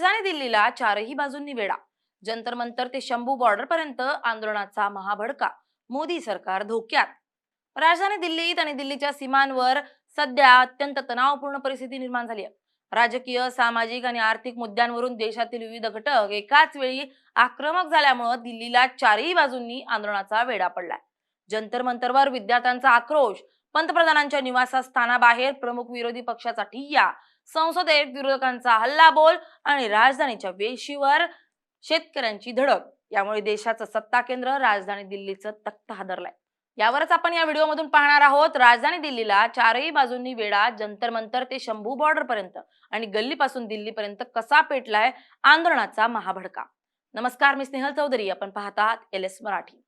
राजधानी दिल्लीला चारही बाजूंनी वेढा. जंतर मंतर ते शंभू बॉर्डर पर्यंत आंदोलनाचा महाभडका. मोदी सरकार धोक्यात. राजधानी दिल्लीत आणि दिल्लीच्या सीमांवर सध्या अत्यंत तणावपूर्ण परिस्थिती निर्माण झाली आहे. राजकीय, सामाजिक आणि आर्थिक मुद्द्यांवरून देशातील विविध घटक एकाच वेळी आक्रमक झाल्यामुळे दिल्लीला चारही बाजूंनी आंदोलनाचा वेढा पडलाय. जंतर मंतरवर विद्यार्थ्यांचा आक्रोश, पंतप्रधानांच्या निवासस्थानाबाहेर प्रमुख विरोधी पक्षाचा ठिय्या, संसदेत विरोधकांचा हल्लाबोल आणि राजधानीच्या वेशीवर शेतकऱ्यांची धडक. यामुळे देशाचं सत्ता केंद्र राजधानी दिल्लीचं तख्त हादरलाय. यावरच आपण या व्हिडिओमधून पाहणार आहोत. राजधानी दिल्लीला चारही बाजूंनी वेढा, जंतर मंतर ते शंभू बॉर्डर पर्यंत आणि गल्लीपासून दिल्लीपर्यंत कसा पेटलाय आंदोलनाचा महाभडका. नमस्कार, मी स्नेहल चौधरी. आपण पाहतात LS मराठी.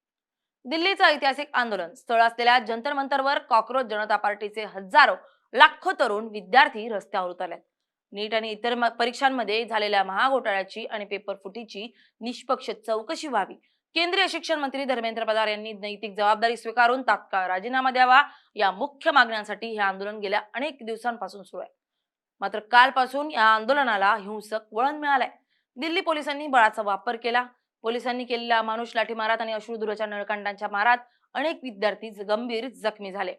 दिल्लीचं ऐतिहासिक आंदोलन स्थळ असलेल्या जंतर मंतरवर कॉक्रोच जनता पार्टीचे हजारो लाखो तरुण विद्यार्थी रस्त्यावर उतरलेत. नीट आणि इतर परीक्षांमध्ये झालेल्या महाघोटाळ्याची आणि पेपर फुटीची निष्पक्ष चौकशी व्हावी. केंद्रीय शिक्षण मंत्री धर्मेंद्र प्रधान यांनी नैतिक जबाबदारी स्वीकारून तात्काळ राजीनामा द्यावा. या मुख्य मागण्यांसाठी हे आंदोलन गेल्या अनेक दिवसांपासून सुरू आहे. मात्र कालपासून या आंदोलनाला हिंसक वळण मिळालंय. दिल्ली पोलिसांनी बळाचा वापर केला. पोलिसांनी केलेल्या अमानुष लाठीमारात आणि अश्रुधुराच्या नळकांडांच्या मारात अनेक विद्यार्थी गंभीर जखमी झाले.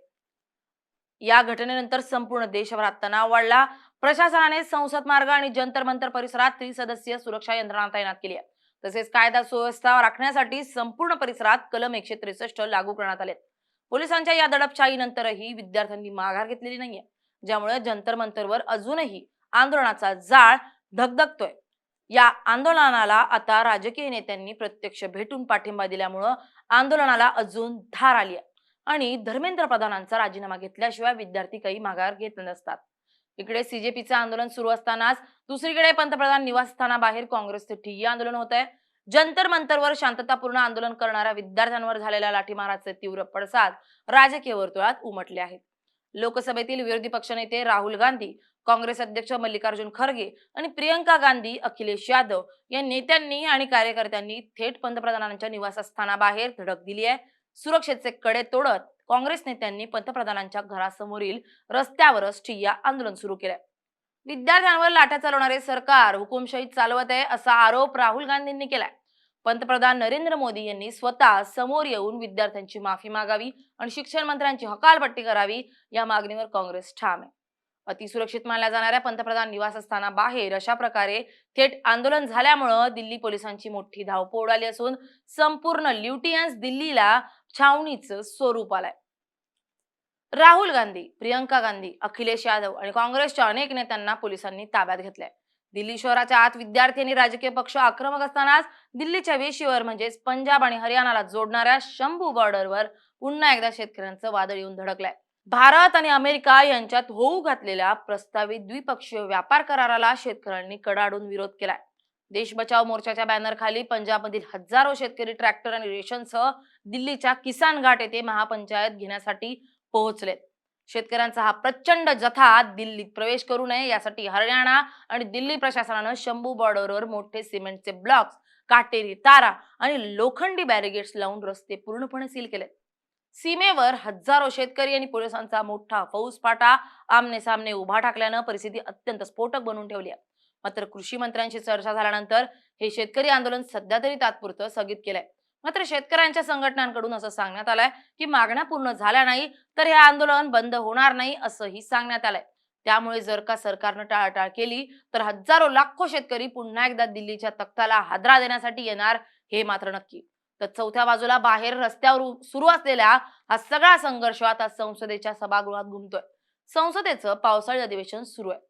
या घटनेनंतर संपूर्ण देशभरात तणाव वाढला. प्रशासनाने संसद मार्ग आणि जंतर मंतर परिसरात त्रिसदस्यीय सुरक्षा यंत्रणा तैनात केली आहे. तसेच कायदा सुव्यवस्था राखण्यासाठी संपूर्ण परिसरात कलम 163 लागू करण्यात आले. पोलिसांच्या या दडपशाहीनंतरही विद्यार्थ्यांनी माघार घेतलेली नाहीये, ज्यामुळे जंतर मंतरवर अजूनही आंदोलनाचा जाळ धगधगतोय. या आंदोलनाला आता राजकीय नेत्यांनी प्रत्यक्ष भेटून पाठिंबा दिल्यामुळे आंदोलनाला अजून धार आली आहे आणि धर्मेंद्र प्रधानांचा राजीनामा घेतल्याशिवाय विद्यार्थी काही माघार घेत नसतात. इकडे CJPचं आंदोलन सुरू असतानाच दुसरीकडे पंतप्रधान निवासस्थानाबाहेर काँग्रेसचे ठिय्या आंदोलन होत आहे. जंतर मंतरवर शांततापूर्ण आंदोलन करणाऱ्या विद्यार्थ्यांवर झालेल्या लाठीमाराचे तीव्र पडसाद राजकीय वर्तुळात उमटले आहेत. लोकसभेतील विरोधी पक्षनेते राहुल गांधी, काँग्रेस अध्यक्ष मल्लिकार्जुन खरगे आणि प्रियंका गांधी, अखिलेश यादव या नेत्यांनी आणि कार्यकर्त्यांनी थेट पंतप्रधानांच्या निवासस्थानाबाहेर धडक दिली आहे. सुरक्षेचे कडे तोडत काँग्रेस नेत्यांनी पंतप्रधानांच्या घरासमोरील रस्त्यावरच ठिय्या आंदोलन सुरू केलंय. विद्यार्थ्यांवर लाठ्या चालवणारे सरकार हुकुमशाही चालवत आहे असा आरोप राहुल गांधींनी केलाय. पंतप्रधान नरेंद्र मोदी यांनी स्वतः समोर येऊन विद्यार्थ्यांची माफी मागावी आणि शिक्षण मंत्र्यांची हकालपट्टी करावी. या मागणीवर काँग्रेस ठाम आहे. अतिसुरक्षित मानल्या जाणाऱ्या पंतप्रधान निवासस्थानाबाहेर अशा प्रकारे थेट आंदोलन झाल्यामुळे दिल्ली पोलिसांची मोठी धावपळ उडाली असून संपूर्ण ल्युटियन्स दिल्लीला छावणीचं स्वरूप आलंय. राहुल गांधी, प्रियंका गांधी, अखिलेश यादव आणि काँग्रेसच्या अनेक नेत्यांना पोलिसांनी ताब्यात घेतलंय. दिल्ली शहराच्या आत विद्यार्थी आणि राजकीय पक्ष आक्रमक असतानाच दिल्लीच्या वेशीवर म्हणजेच पंजाब आणि हरियाणाला जोडणाऱ्या शंभू बॉर्डरवर पुन्हा एकदा शेतकऱ्यांचं वादळ येऊन धडकलंय. भारत आणि अमेरिका यांच्यात होऊ घातलेल्या प्रस्तावित द्विपक्षीय व्यापार कराराला शेतकऱ्यांनी कडाडून विरोध केलाय. देश बचाव मोर्चाच्या बॅनरखाली पंजाबमधील हजारो शेतकरी ट्रॅक्टर आणि रेशनसह दिल्लीच्या किसान घाट येथे महापंचायत घेण्यासाठी पोहोचलेत. शेतकऱ्यांचा हा प्रचंड जथा दिल्लीत प्रवेश करू नये यासाठी हरियाणा आणि दिल्ली प्रशासनानं शंभू बॉर्डरवर मोठे सिमेंटचे ब्लॉक्स, काटेरी तारा आणि लोखंडी बॅरिगेड्स लावून रस्ते पूर्णपणे सील केलेत. सीमेवर हजारो शेतकरी आणि पोलिसांचा मोठा फौजफाटा आमने सामने उभा ठाकल्यानं परिस्थिती अत्यंत स्फोटक बनवून ठेवली आहे. मात्र कृषी मंत्र्यांशी चर्चा झाल्यानंतर हे शेतकरी आंदोलन सध्या तरी तात्पुरतं स्थगित केलंय. मात्र शेतकऱ्यांच्या संघटनांकडून असं सांगण्यात आलंय की मागण्या पूर्ण झाल्या नाही तर हे आंदोलन बंद होणार नाही असंही सांगण्यात आलंय. त्यामुळे जर का सरकारनं टाळाटाळ केली तर हजारो लाखो शेतकरी पुन्हा एकदा दिल्लीच्या तख्ताला हादरा देण्यासाठी येणार हे मात्र नक्की. तर चौथ्या बाजूला बाहेर रस्त्यावर सुरू असलेला हा सगळा संघर्ष आता संसदेच्या सभागृहात घुमतोय. संसदेचं पावसाळी अधिवेशन सुरू आहे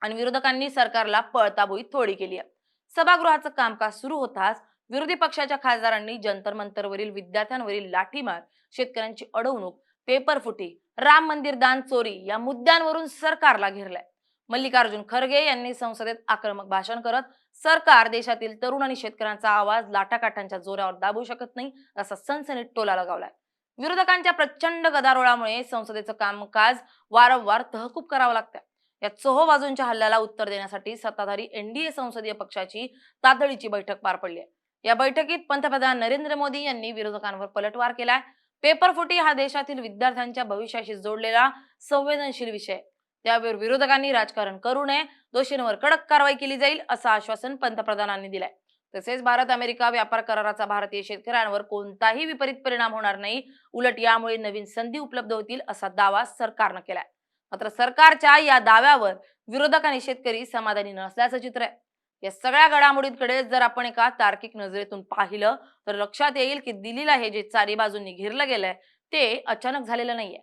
आणि विरोधकांनी सरकारला पळताभुई थोडी केली आहे. सभागृहाचं कामकाज सुरू होताच विरोधी पक्षाच्या खासदारांनी जंतर मंतरवरील विद्यार्थ्यांवरील लाठीमार, शेतकऱ्यांची अडवणूक, पेपर फुटी, राम मंदिर दान चोरी या मुद्द्यांवरून सरकारला घेरलंय. मल्लिकार्जुन खरगे यांनी संसदेत आक्रमक भाषण करत सरकार देशातील तरुण आणि शेतकऱ्यांचा आवाज लाटाकाठांच्या जोरावर दाबू शकत नाही असा सनसनीत टोला लगावलाय. विरोधकांच्या प्रचंड गदारोळामुळे संसदेचं कामकाज वारंवार तहकूब करावं लागतं. या चोहो बाजूंच्या हल्ल्याला उत्तर देण्यासाठी सत्ताधारी NDA संसदीय पक्षाची तातडीची बैठक पार पडली आहे. या बैठकीत पंतप्रधान नरेंद्र मोदी यांनी विरोधकांवर पलटवार केलाय. पेपर फुटी हा देशातील विद्यार्थ्यांच्या भविष्याशी जोडलेला संवेदनशील विषय. त्यावर विरोधकांनी राजकारण करू नये, दोषींवर कडक कारवाई केली जाईल असं आश्वासन पंतप्रधानांनी दिलंय. तसेच भारत अमेरिका व्यापार कराराचा भारतीय शेतकऱ्यांवर कोणताही विपरीत परिणाम होणार नाही, उलट यामुळे नवीन संधी उपलब्ध होतील असा दावा सरकारनं केलाय. मात्र सरकारच्या या दाव्यावर विरोधक आणि शेतकरी समाधानी नसल्याचं चित्र आहे. या सगळ्या घडामोडींकडे जर आपण एका तार्किक नजरेतून पाहिलं तर लक्षात येईल की दिल्लीला हे जे चारी बाजूंनी घेरलं गेलंय ते अचानक झालेलं नाहीये.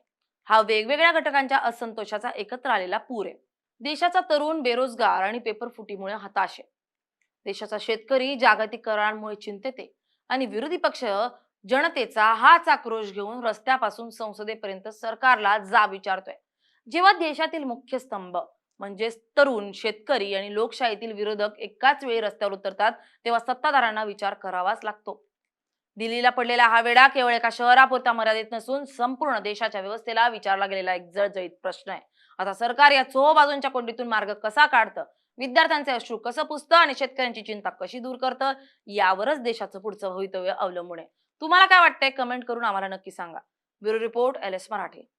हा वेगवेगळ्या घटकांच्या असंतोषाचा एकत्र आलेला पूर आहे. देशाचा तरुण बेरोजगार आणि पेपरफुटीमुळे हताश आहे. देशाचा शेतकरी जागतिकीकरणामुळे चिंतेत आहे आणि विरोधी पक्ष जनतेचा हाच आक्रोश घेऊन रस्त्यापासून संसदेपर्यंत सरकारला जाब विचारतोय. जेव्हा देशातील मुख्य स्तंभ म्हणजे तरुण, शेतकरी आणि लोकशाहीतील विरोधक एकाच वेळी रस्त्यावर उतरतात, तेव्हा सत्ताधाऱ्यांना विचार करावाच लागतो. दिल्लीला पडलेला हा वेढा केवळ एका शहरापुरता मर्यादित नसून संपूर्ण देशाच्या व्यवस्थेला विचारला गेलेला एक जळजळीत प्रश्न आहे. आता सरकार या चोहो बाजूंच्या कोंडीतून मार्ग कसा काढतं, विद्यार्थ्यांचे अश्रू कसं पुसतं आणि शेतकऱ्यांची चिंता कशी दूर करतं, यावरच देशाचं पुढचं भवितव्य अवलंबून आहे. तुम्हाला काय वाटतंय? कमेंट करून आम्हाला नक्की सांगा. Bureau report, LS Marathi.